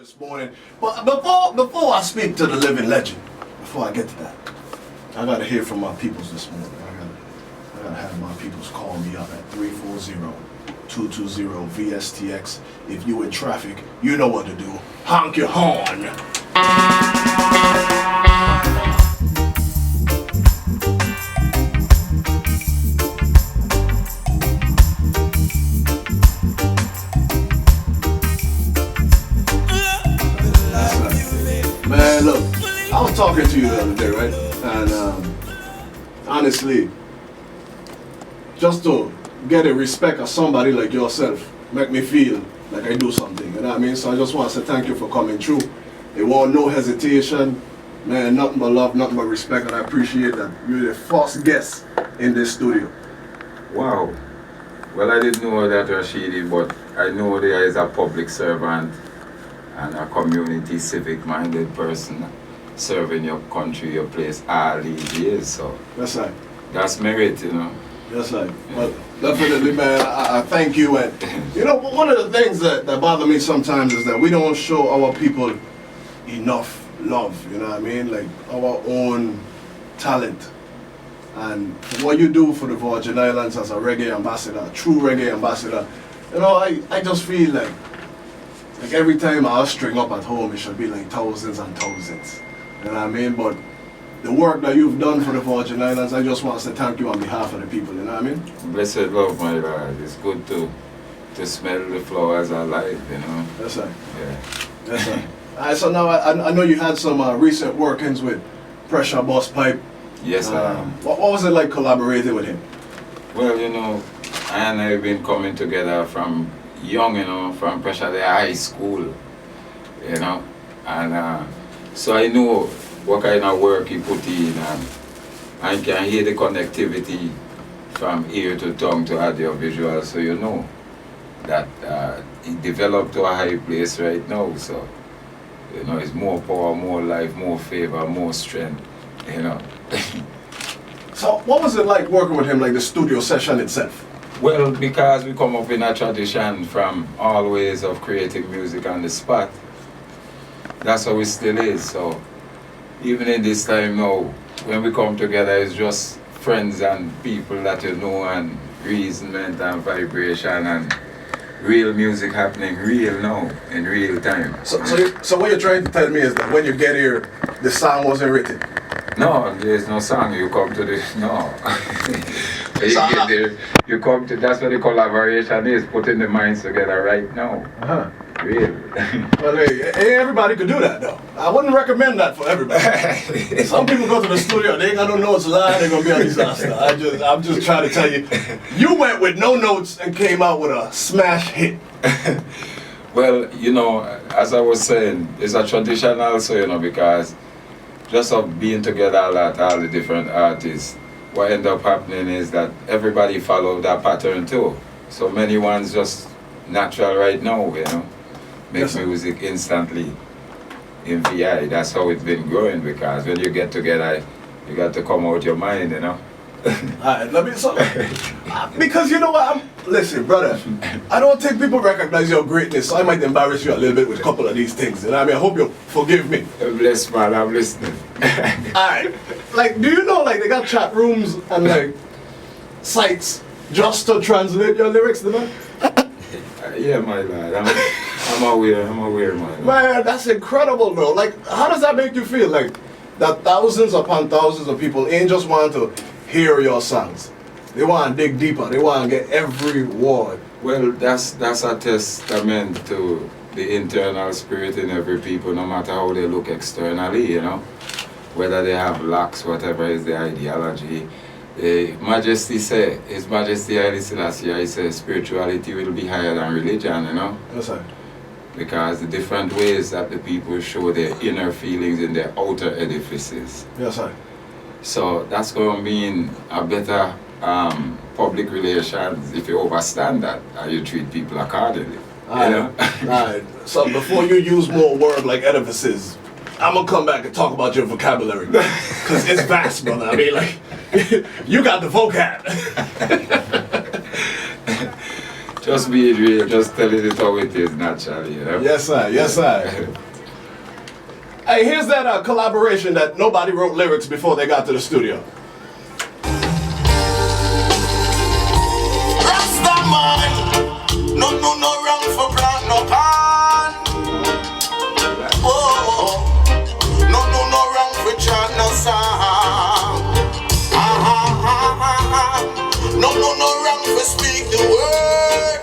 this morning. But before I speak to the living legend, before I get to that, I gotta hear from my peoples this morning. I gotta have my peoples call me up at 340-220-VSTX. If you in traffic, you know what to do. Honk your horn. Man, look, I was talking to you the other day, right? And honestly, just to get a respect of somebody like yourself, make me feel like I do something, you know what I mean? So I just want to say thank you for coming through. It wasn't no hesitation, man, nothing but love, nothing but respect, and I appreciate that you're the first guest in this studio. Wow. Well, I didn't know that, Rashidi, but I know there is a public servant and a community civic-minded person serving your country, your place all these years, so That's right. that's merit, you know. That's right. Well, definitely, man, I thank you. And, you know, one of the things that bother me sometimes is that we don't show our people enough love, you know what I mean? Like, our own talent. And what you do for the Virgin Islands as a reggae ambassador, a true reggae ambassador, you know, I just feel like every time I string up at home, it should be like thousands and thousands. You know what I mean? But the work that you've done for the Virgin Islands, I just want to say thank you on behalf of the people, you know what I mean? Blessed love, my lord. It's good to smell the flowers alive, you know. That's right. Yeah. That's right. Alright, so now I know you had some recent workings with Pressure Boss Pipe. Yes, what was it like collaborating with him? Well, you know, I and I have been coming together from young, you know, from Pressure Day High School, you know, and so I know what kind of work he put in, and I can hear the connectivity from ear to tongue to audio visual, so you know that he developed to a high place right now, so you know, it's more power, more life, more favor, more strength, you know. So what was it like working with him, like the studio session itself? Well, because we come up in a tradition from all ways of creating music on the spot, that's how it still is. So even in this time now, when we come together, it's just friends and people that you know, and reasonment and vibration and real music happening real now, in real time. So what you're trying to tell me is that when you get here, the song wasn't written? No, there's no song. You come to the, no. When you get there, you come to, that's what the collaboration is, putting the minds together right now. Uh-huh. Real. Well, hey, everybody could do that though. I wouldn't recommend that for everybody. Some people go to the studio, they ain't got no notes live, they're gonna be a disaster. I'm just trying to tell you, you went with no notes and came out with a smash hit. Well, you know, as I was saying, it's a tradition also, you know, because just of being together a lot, all the different artists, what end up happening is that everybody follow that pattern too. So many ones just natural right now, you know, make Yes, music instantly in VI. That's how it's been growing, because when you get together, you got to come out your mind, you know. Alright, let me, so, because you know what, listen brother, I don't think people recognize your greatness, so I might embarrass you a little bit with a couple of these things, you know what I mean? I hope you'll forgive me. Bless man, I'm listening. Alright, like, do you know, like, they got chat rooms and like sites just to translate your lyrics, man? Yeah, my lad, I'm aware, my lad. Man, that's incredible, bro. Like, how does that make you feel? Like, that thousands upon thousands of people ain't just want to hear your songs. They want to dig deeper. They want to get every word. Well, that's a testament to the internal spirit in every people, no matter how they look externally, you know. Whether they have locks, whatever is the ideology. Majesty say, His Majesty Haile Selassie, he says spirituality will be higher than religion, you know. Yes, sir. Because the different ways that the people show their inner feelings in their outer edifices. Yes, sir. So that's going to mean a better public relations if you understand that and you treat people accordingly. Alright. So before you use more words like edifices, I'm gonna come back and talk about your vocabulary. Cause it's vast, brother. I mean, like, you got the vocab. Just be real, just telling it how it is naturally, you know? Yes, sir. Yes, sir. Hey, here's that collaboration that nobody wrote lyrics before they got to the studio. No wrong for plant no pan. Oh, no wrong for chant no song. No wrong for speak the word.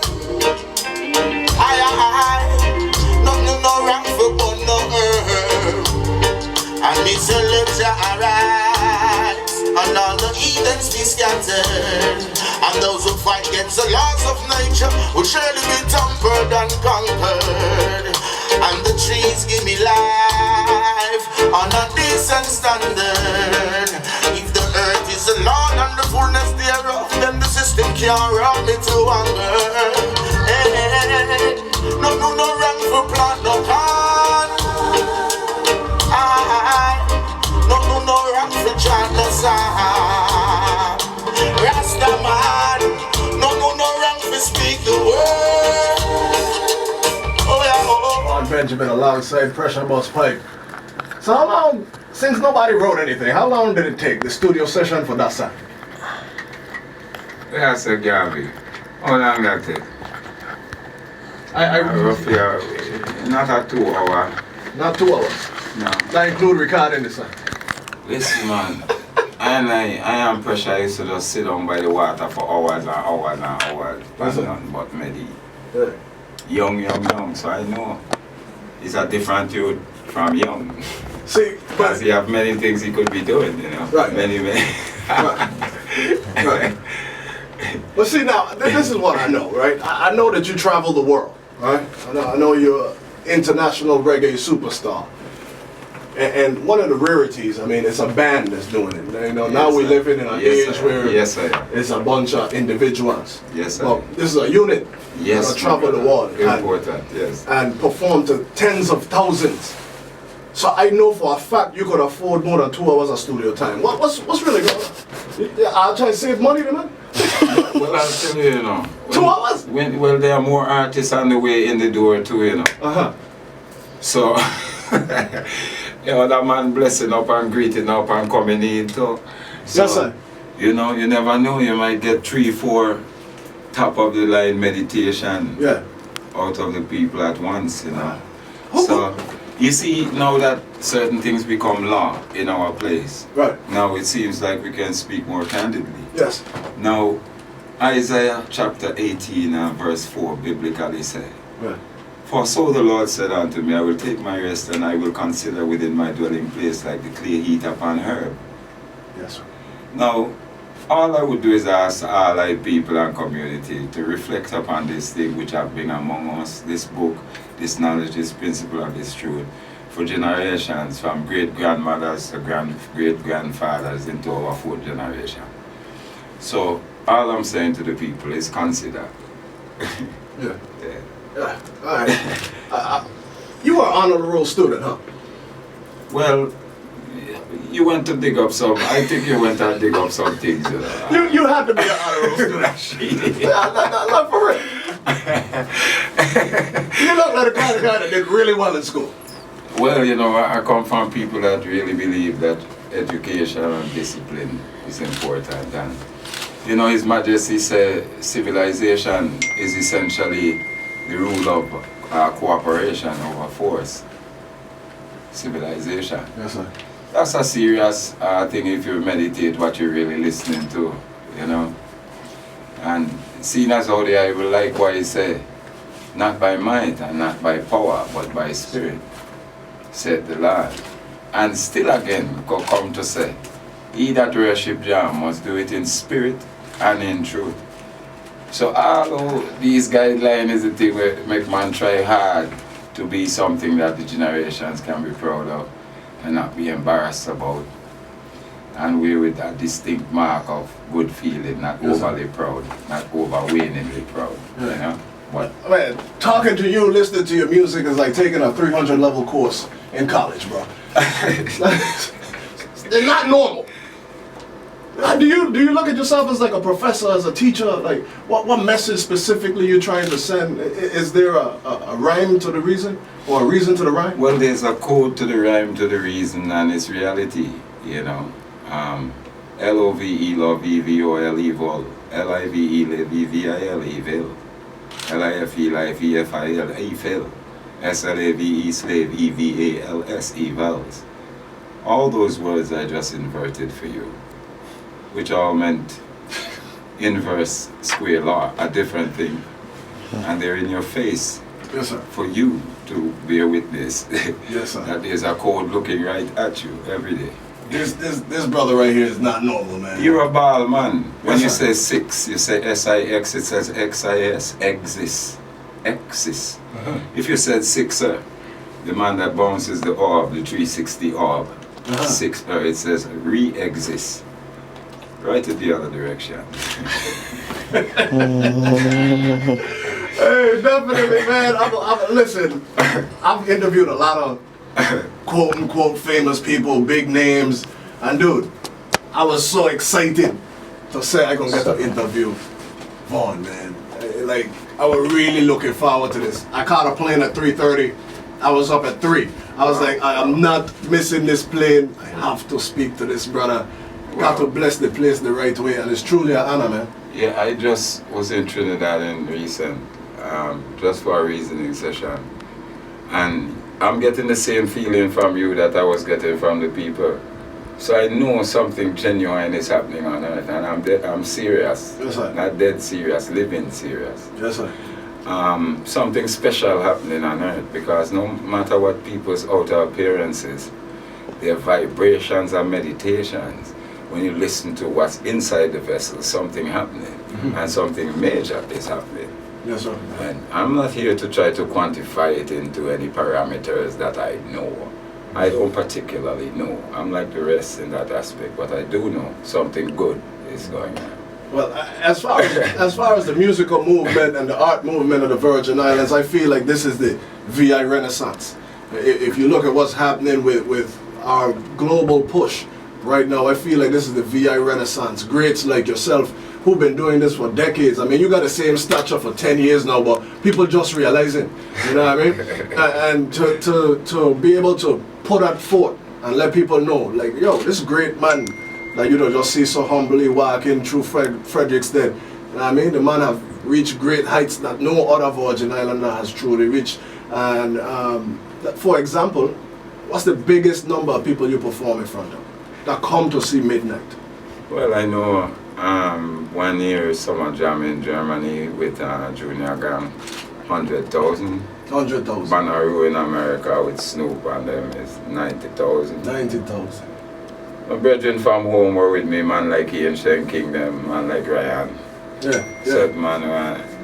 No wrong for burn no herb. And me say let ya arise, and all the heathens be scattered. And those who fight against the laws of nature will surely be tampered and conquered. And the trees give me life on a decent standard. If the earth is the Lord and the fullness thereof, then the system can't rob me to hunger. Hey, no wrong for plant no can. No wrong for chant no song. Rastaman, no wrong for speak the word. Oh yeah, Vaughn Benjamin alongside Pressure Bust Pipe. So how long, since nobody wrote anything, how long did it take, the studio session for that song? That's a Gabby. How long that take? Roughly, not a 2 hour. Not 2 hours. No. That include recording the song. Listen, man. I am Pressure. I used to just sit down by the water for hours and hours and hours. But nothing but Medi. Yeah. Young. So I know it's a different youth from young. See, Because he have many things he could be doing, you know. Right. Many. Right. But see now, this is what I know, right? I know that you travel the world, right? I know you're an international reggae superstar. And one of the rarities, I mean, it's a band that's doing it. You know, now we live in an age where it's a bunch of individuals. Yes, sir. Well, this is a unit. Yes, that travel the world important, yes. and perform to tens of thousands. So I know for a fact you could afford more than 2 hours of studio time. What's really going on? I'll try to save money, man. Well, I'll tell you, you know. 2 hours? Well, there are more artists on the way in the door too, you know. So, you know, that man blessing up and greeting up and coming in too. So, Yes, sir. You know, you never know. You might get 3, 4 top of the line meditation out of the people at once, you know. So, you see, now that certain things become law in our place, Right. now it seems like we can speak more candidly. Yes. Now, Isaiah chapter 18 and verse 4 biblically say, Right. For so the Lord said unto me, I will take my rest and I will consider within my dwelling place like the clay heat upon herb. Yes, sir. Now, all I would do is ask all our people and community to reflect upon this thing which have been among us, this book, this knowledge, this principle, and this truth, for generations, from great-grandmothers to great-grandfathers into our 4th generation. So, all I'm saying to the people is consider. Yeah. Yeah. All right. You were an honor roll student, huh? Well, you went to dig up some, I think you went to dig up some things. You had to be an honor roll student. Not for real. You look like the kind of guy that did really well in school. Well, you know, I come from people that really believe that education and discipline is important. And, you know, His Majesty said civilization is essentially the rule of cooperation over force. Civilization. Yes, sir. That's a serious thing if you meditate what you're really listening to, you know. And seeing as how the Bible likewise say, not by might and not by power, but by spirit, said the Lord. And still again, come to say, he that worship Jah must do it in spirit and in truth. So all of these guidelines is the thing where make man try hard to be something that the generations can be proud of and not be embarrassed about. And we're with a distinct mark of good feeling, not overly proud, not overwhelmingly proud, you know. But man, talking to you, listening to your music is like taking a 300 level course in college, bro. They're not normal. Do you look at yourself as like a professor, as a teacher? Like, what message specifically you're trying to send? Is there a rhyme to the reason, or a reason to the rhyme? Well, there's a code to the rhyme, to the reason, and it's reality, you know. L-O-V-E, love, E-V-O-L, evil, L-I-V-E, live, E-V-I-L, evil, L-I-F-E, life, E-F-I-L, evil, S-L-A-V-E, slave, E-V-A-L-S, evals. All those words I just inverted for you, which all meant inverse square law, a different thing. And they're in your face. Yes, sir. For you to bear witness. Yes, sir. That there's a code looking right at you every day. This brother right here is not normal, man. You're a ball man. When Yes, you sir. say six, you say S-I-X, it says X-I-S, exis, exis. If you said sixer, the man that bounces the orb, the 360 orb, sixer, it says re-exist. Right in the other direction. Hey, definitely, man. Listen, I've interviewed a lot of quote-unquote famous people, big names, and dude, I was so excited to say I gonna get to interview Vaughn, man. Like, I was really looking forward to this. I caught a plane at 3:30. I was up at 3. I was like, I'm not missing this plane. I have to speak to this brother. Got to bless the place the right way, and it's truly an honor, man. Yeah, I just was in Trinidad in recent, just for a reasoning session. And I'm getting the same feeling from you that I was getting from the people. So I know something genuine is happening on earth, and I'm serious. Yes, sir. Not dead serious, living serious. Yes, sir. Something special happening on earth, because no matter what people's outer appearances, their vibrations and meditations, when you listen to what's inside the vessel, something happening, and something major is happening. Yes, sir. And I'm not here to try to quantify it into any parameters that I know. I don't particularly know. I'm like the rest in that aspect, but I do know something good is going on. Well, as far as the musical movement and the art movement of the Virgin Islands, I feel like this is the VI Renaissance. If you look at what's happening with our global push right now, I feel like this is the VI Renaissance. Greats like yourself who've been doing this for decades. I mean, you got the same stature for 10 years now, but people just realizing, you know what I mean? And to be able to put that forth and let people know, like, yo, this great man, like, you know, just see so humbly walking through Frederickstead. You know what I mean? The man have reached great heights that no other Virgin Islander has truly reached. And for example, what's the biggest number of people you perform in front of that come to see Midnite? Well, I know 1 year summer jam in Germany with Junior Gang, 100,000. 100,000. Bonnaroo in America with Snoop and them is 90,000. 90,000. My brethren from home were with me, man like Ian Shen Kingdom, man like Ryan. Yeah. Said man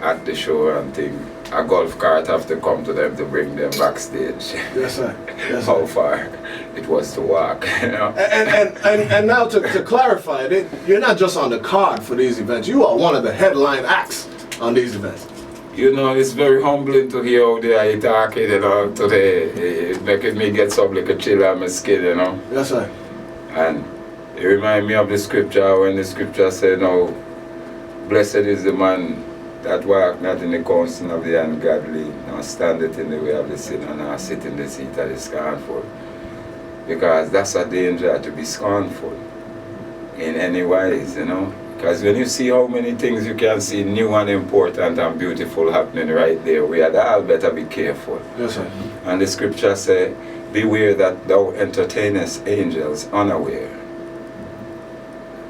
at the show and thing, a golf cart have to come to them to bring them backstage. Yes, sir. Yes, How sir. far it was to walk, you know. And now to clarify it, you're not just on the card for these events. You are one of the headline acts on these events. You know, it's very humbling to hear how they are talking, you know, today. It's making me get some like a chill on my skin, you know. Yes, sir. And it reminds me of the scripture when the scripture said, no, blessed is the man that walk not in the counsel of the ungodly, nor standeth in the way of the sinner, nor sit in the seat of the scornful. Because that's a danger to be scornful in any wise, you know. Because when you see how many things you can see new and important and beautiful happening right there, we had all better be careful. Yes, sir. And the scripture say, beware that thou entertainest angels unaware.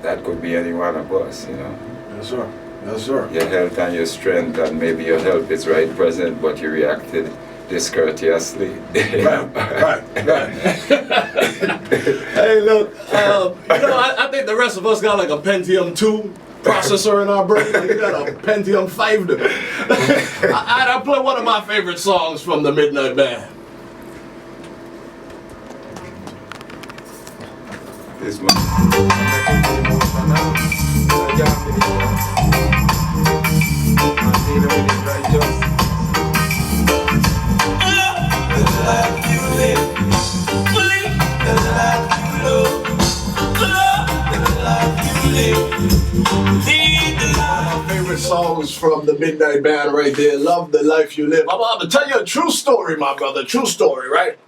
That could be any one of us, you know. Yes, sir. Yes, sir. Your health and your strength, and maybe your health is right present, but you reacted discourteously. Right. Hey, look, you know, I think the rest of us got like a Pentium 2 processor in our brain. Like, you got a Pentium 5. I play one of my favorite songs from the Midnite Band. This man. Live the life you love. Love the life you from the Midnite Band right there. Love the life you live. I'm about to tell you a true story, my brother. True story, right?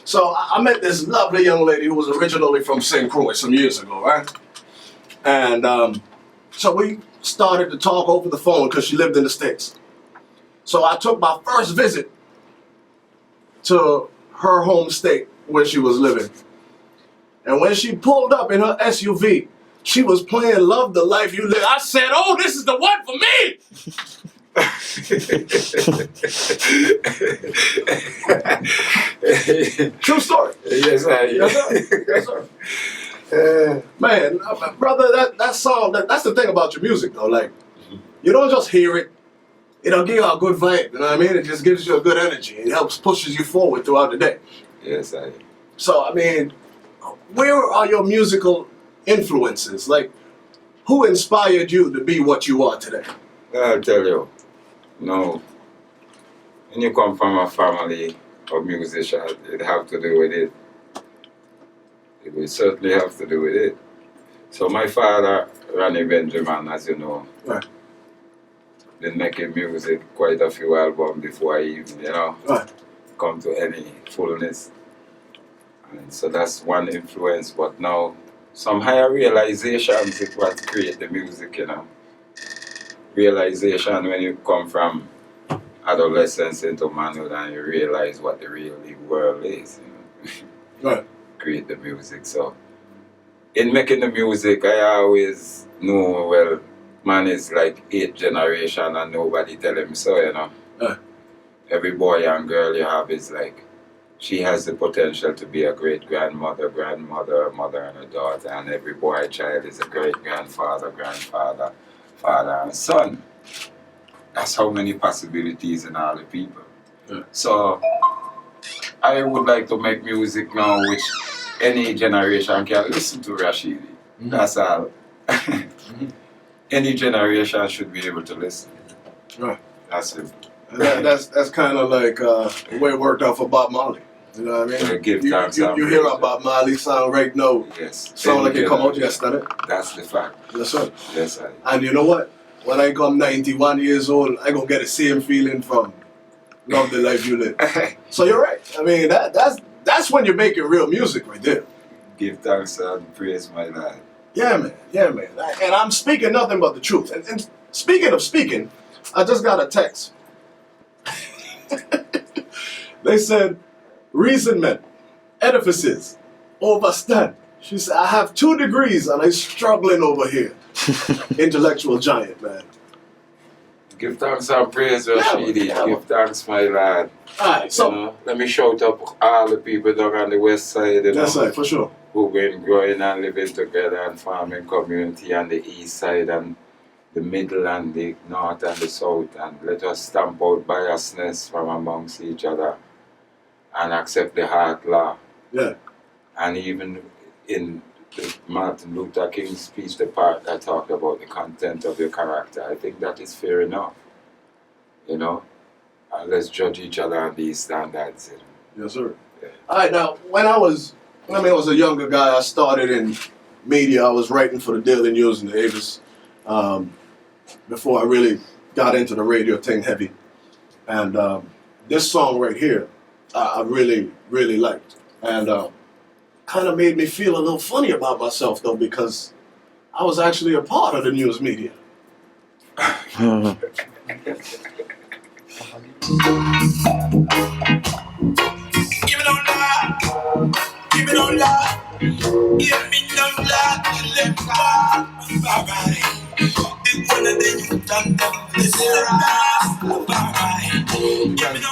So I met this lovely young lady who was originally from St. Croix some years ago, right? And so we started to talk over the phone because she lived in the States. So I took my first visit to her home state where she was living. And when she pulled up in her SUV, she was playing Love the Life You Live. I said, oh, this is the one for me! True story. Yes, sir. Yes, sir. Yes, sir. Man, brother, that song, that's the thing about your music, though. Like, you don't just hear it. It'll give you a good vibe, you know what I mean? It just gives you a good energy. It helps pushes you forward throughout the day. Yes, I. So, I mean, where are your musical influences? Like, who inspired you to be what you are today? I'll tell you, no. When you come from a family of musicians, it have to do with it. It will certainly have to do with it. So my father, Ronnie Benjamin, as you know, Right. been making music, quite a few albums before I even, Right. come to any fullness. And so that's one influence, but now some higher realizations is what create the music, Realization when you come from adolescence into manhood and you realize what the real world is, Right. Create the music. So in making the music, I always know, well, man is like 8th generation and nobody tell him so, Every boy and girl you have is like, she has the potential to be a great-grandmother, grandmother, a mother and a daughter, and every boy child is a great-grandfather, grandfather, father and son. That's how many possibilities in all the people. Yeah. So I would like to make music now which any generation can listen to Rashidi. Mm-hmm. That's all. Any generation should be able to listen. Right. That's it. That's kind of like the way it worked out for Bob Marley. You know what I mean? Give thanks you and hear praise. Bob Marley sound right now. Yes. Sound like it come out yesterday. That's the fact. Yes, sir. Yes, sir. And you know what? When I come 91 years old, I gonna get the same feeling from Love the Life You Live. So you're right. I mean, that's when you're making real music right there. Give thanks and praise, my lad. Yeah, man. Yeah, man. And I'm speaking nothing but the truth. And speaking of speaking, I just got a text. They said, reasonment, edifices, overstand. She said, I have 2 degrees and I'm struggling over here. Intellectual giant, man. Give thanks and praise, Rashidi. Yeah, Give thanks, my lad. Alright, so Let me shout up all the people down on the west side, that's right, for sure. who've been growing and living together and farming community on the east side and the middle and the north and the south, and let us stamp out biasness from amongst each other and accept the heart law. Yeah. And even in the Martin Luther King speech, the part that talked about the content of your character, I think that is fair enough. And let's judge each other on these standards. Yes, sir. Yeah. Alright, now, when I was a younger guy, I started in media. I was writing for the Daily News and the Avis before I really got into the radio thing heavy. And this song right here, I really, really liked. And kind of made me feel a little funny about myself, though, because I was actually a part of the news media. Give me no love, give me no love, give me no love, you let go, bye-bye. Big one of the youth and them, this is bye-bye.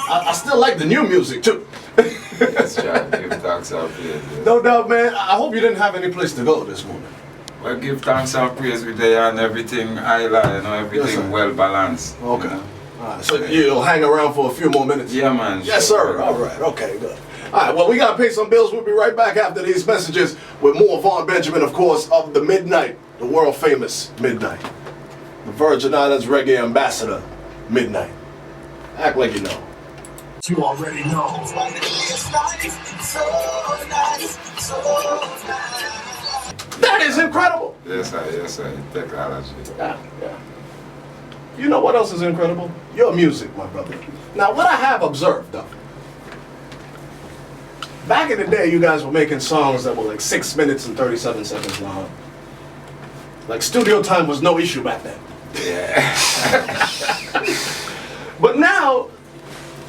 I still like the new music, too. That's right. Give thanks and praise. No doubt, man. I hope you didn't have any place to go this morning. Well, give thanks and praise with there and everything highlight, everything Yes, well balanced. Okay. Alright, so you'll hang around for a few more minutes? Yeah, man. Yes, sir. All right. Okay, good. All right, well, we got to pay some bills. We'll be right back after these messages with more Vaughn Benjamin, of course, of the Midnite, the world-famous Midnite. The Virgin Islands Reggae Ambassador, Midnite. Act like you know. You already know. That is incredible. Yes, sir. Technology. Yeah. you know what else is incredible? Your music, my brother. Now, what I have observed, though, back in the day, you guys were making songs that were like 6 minutes and 37 seconds long. Like, studio time was no issue back then. Yeah. But now,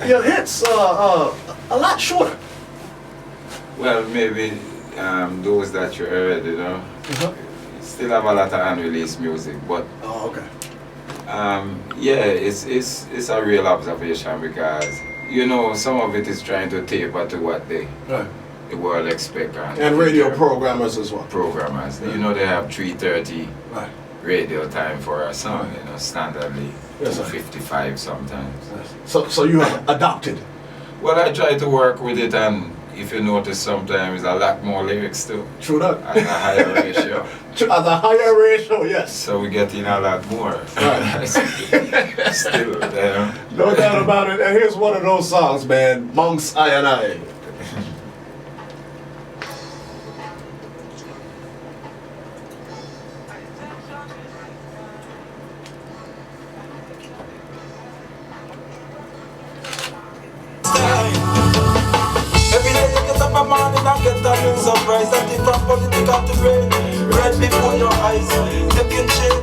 your hits are a lot shorter. Well, maybe those that you heard, you know, still have a lot of unreleased music, but Oh, okay. yeah, it's a real observation because, you know, some of it is trying to taper to what the world expects. And radio programmers as well. Programmers, you know, they have 3:30 Right. radio time for a song, you know, standardly Yes, sir. 55 sometimes. So you have adopted. Well, I try to work with it, and if you notice, sometimes a lot more lyrics too, True that. at a higher ratio. At a higher ratio, yes. So we get in a lot more. Right. Still, you know. No doubt about it. And here's one of those songs, man. Monks, I and I. Every day you get up a morning and get a new surprise. That different political to brain, right before your eyes. Taking shape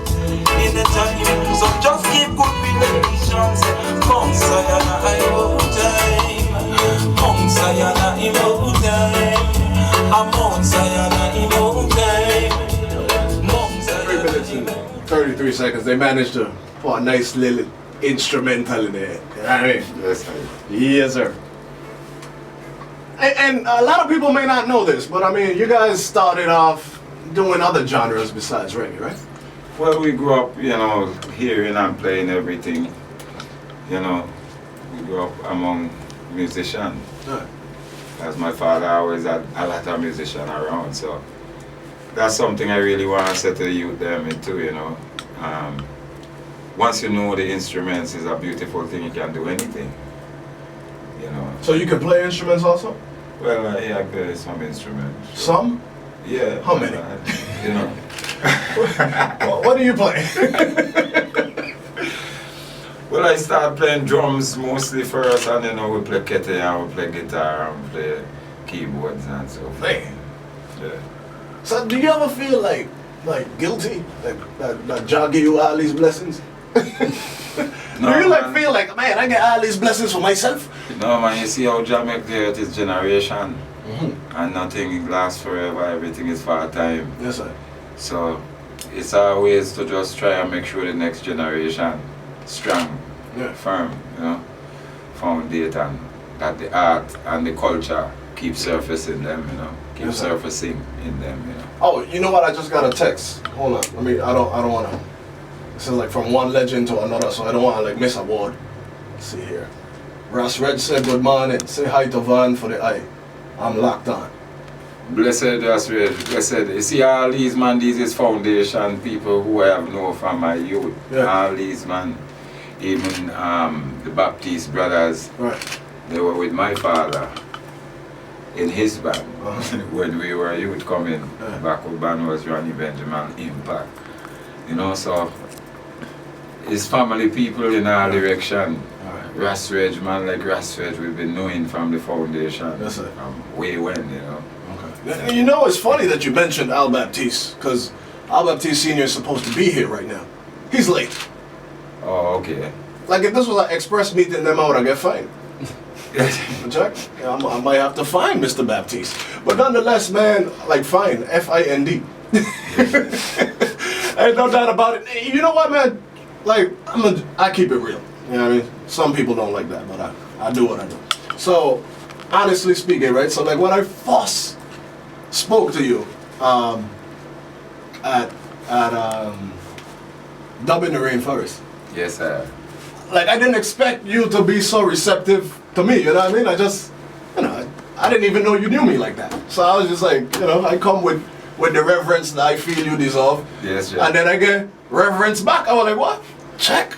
in the time. So just keep good relations. Mount Zion, I owe time. Mount Zion, I owe time. Mount Zion, I owe time. Mount 3 minutes and Zion. 33 seconds. They managed to put a nice little instrumental in there. You know what I mean? Yes, sir. Yes, sir. And a lot of people may not know this, but I mean, you guys started off doing other genres besides reggae, right? Well, we grew up, you know, hearing and playing everything. You know, we grew up among musicians. Right. As my father always had a lot of musicians around, so that's something I really want to say to the youth them too, you know. Once you know the instruments is a beautiful thing, you can do anything. You know. So you can play instruments also? Well, yeah, I play some instruments. Some? Yeah. How many? You know. What do you play? Well, I started playing drums mostly first, and then we play kettle and we play guitar and we play keyboards and so forth. Man. Yeah. So do you ever feel like guilty? Like that Jah give you all these blessings? No, do you man. feel like, man, I get all these blessings for myself? No, man, you see how Jah make the earth is generation, and nothing lasts forever, everything is for a time. Yes, sir. So it's always to just try and make sure the next generation strong, Yeah. firm, you know, founded, and that the art and the culture keep surfacing them, you know, keep Yes, sir. surfacing in them, you know. Oh, you know what? I just got a text. Hold on. I don't want to. This is like from one legend to another, so I don't want to like miss a word. Let's see here. Rash Red said good morning. Say hi to Vaughn for the eye. I'm locked on. Blessed, that's right, blessed. You see all these man, these is foundation people who I have known from my youth. Yeah. All these man, even the Baptist brothers, Right. they were with my father in his band when we were youth coming. Yeah. Back when band was Ronnie Benjamin Impact. You know, so his family people in our direction. Rash Reg, man like Rash Reg, we've been knowing from the foundation. Yes, sir. From way when, you know. Okay. You know, it's funny that you mentioned Al Baptiste, because Al Baptiste Sr. is supposed to be here right now. He's late. Oh, okay. Like, if this was an express meeting, them out, I get fined. Check. Yeah, I might have to fine Mr. Baptiste. But nonetheless, man, like, fine. F-I-N-D. Ain't no doubt about it. You know what, man? Like, I keep it real. You know what I mean? Some people don't like that, but I do what I do. So, honestly speaking, right? So, like, when I first spoke to you at Dub in the Rainforest, Yes, sir. like, I didn't expect you to be so receptive to me, you know what I mean? I just, you know, I didn't even know you knew me like that. So I was just like, you know, I come with the reverence that I feel you deserve. Yes, sir. And then I get reverence back. I was like, what? Check.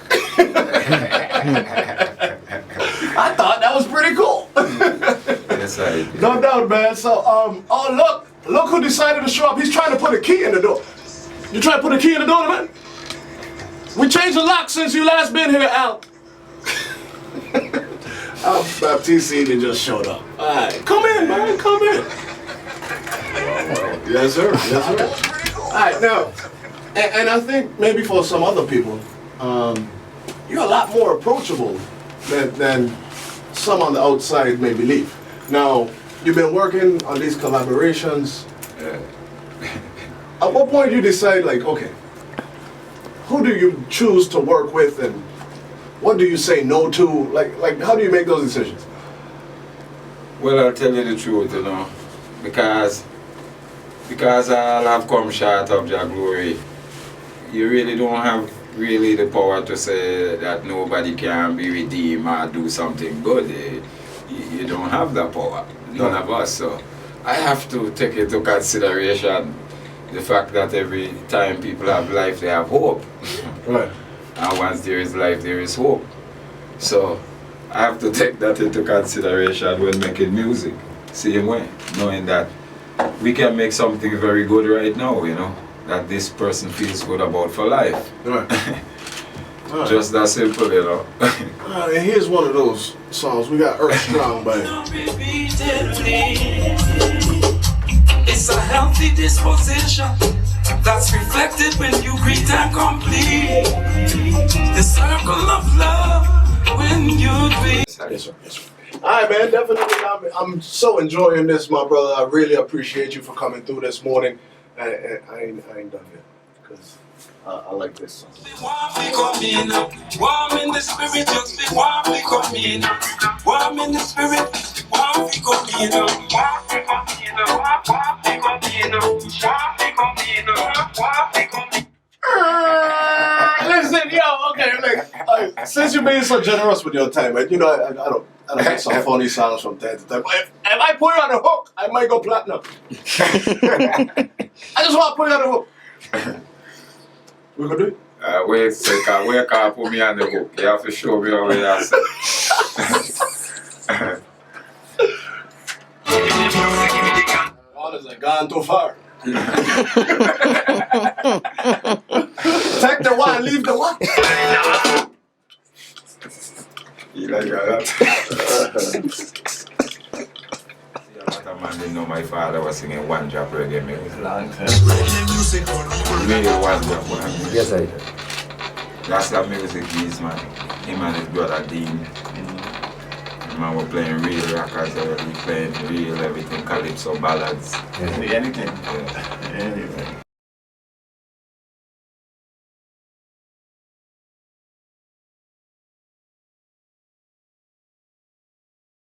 I thought that was pretty cool. Yes, sir. No doubt, man. So, oh, look who decided to show up. He's trying to put a key in the door. You trying to put a key in the door, man? We changed the lock since you last been here, Al. Al Baptiste they just showed up. All right, come in, man, come in. Yes, sir. Yes, sir. All right, now, and I think maybe for some other people, you're a lot more approachable than some on the outside may believe. Now, you've been working on these collaborations. At what point do you decide, like, okay, who do you choose to work with, and what do you say no to? Like, how do you make those decisions? Well, I'll tell you the truth, you know, because all have come short of your glory. You really don't have really the power to say that nobody can be redeemed or do something good. You don't have that power, none of us. So I have to take into consideration the fact that every time people have life, they have hope. Right. And once there is life, there is hope. So I have to take that into consideration when making music. Same way, knowing that we can make something very good right now, you know, that this person feels good about for life. Right. Right. Just that simple, you know. And here's one of those songs. We got Earth Strong by It's a healthy disposition that's reflected when you greet and complete the circle of love when you greet. Yes, sir. Yes, sir. All right, man. Definitely, I'm so enjoying this, my brother. I really appreciate you for coming through this morning. I ain't done yet because I like this song. Warm in the spirit, just be warm, we come in. Warm in the spirit, warm, we come in. Listen, yo, okay, like, since you're being so generous with your time, right, you know, I don't get some funny songs from time to time. If I put you on the hook, I might go platinum. I just want to put you on the hook. We gonna do it? Wait, so where can I put me on the hook? You have to show me how you say. Honestly, gone too far. Take the one, leave the one. You like that? Man didn't know my father was singing one drop reggae music. Long time. Really one drop. Yes, I do. That's the music he's, man. Him and his brother Dean. Man, we're playing real rockers already, playing real everything, calypso ballads. Anything. Yeah. Anything.